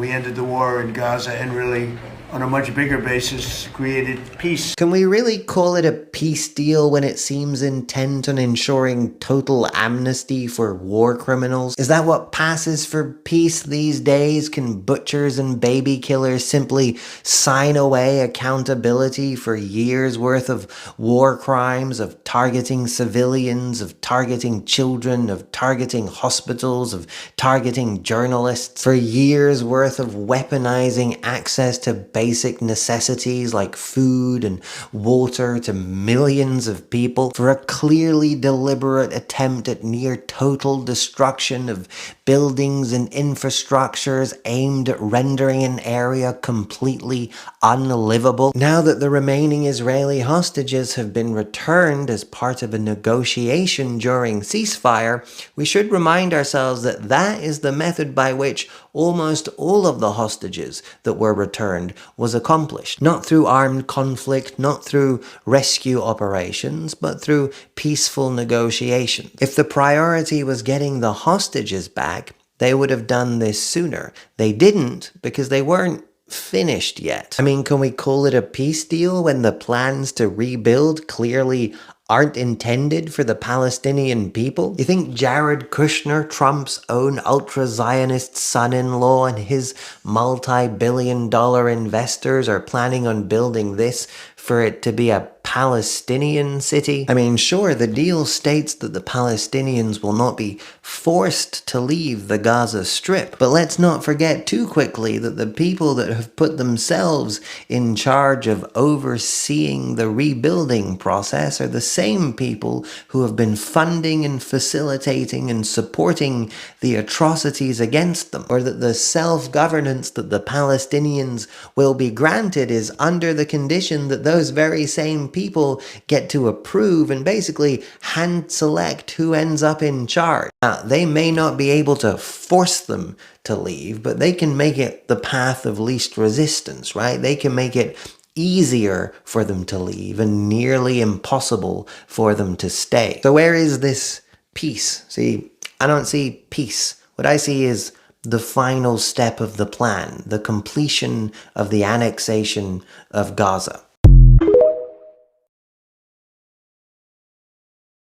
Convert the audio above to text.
We ended the war in Gaza and really, on a much bigger basis, created peace. Can we really call it a peace deal when it seems intent on ensuring total amnesty for war criminals? Is that what passes for peace these days? Can butchers and baby killers simply sign away accountability for years' worth of war crimes, of targeting civilians, of targeting children, of targeting hospitals, of targeting journalists, for years' worth of weaponizing access to basic necessities like food and water to millions of people, for a clearly deliberate attempt at near total destruction of buildings and infrastructures aimed at rendering an area completely unlivable? Now that the remaining Israeli hostages have been returned as part of a negotiation during ceasefire, we should remind ourselves that that is the method by which almost all of the hostages that were returned was accomplished. Not through armed conflict, not through rescue operations, but through peaceful negotiations. If the priority was getting the hostages back, they would have done this sooner. They didn't because they weren't finished yet. I mean, can we call it a peace deal when the plans to rebuild clearly aren't intended for the Palestinian people? You think Jared Kushner, Trump's own ultra-Zionist son-in-law, and his multi-billion-dollar investors are planning on building this for it to be a Palestinian city? I mean, sure, the deal states that the Palestinians will not be forced to leave the Gaza Strip, but let's not forget too quickly that the people that have put themselves in charge of overseeing the rebuilding process are the same people who have been funding and facilitating and supporting the atrocities against them, or that the self-governance that the Palestinians will be granted is under the condition that those very same people get to approve and basically hand select who ends up in charge. Now, they may not be able to force them to leave, but they can make it the path of least resistance, right? They can make it easier for them to leave and nearly impossible for them to stay. So where is this peace? See, I don't see peace. What I see is the final step of the plan, the completion of the annexation of Gaza.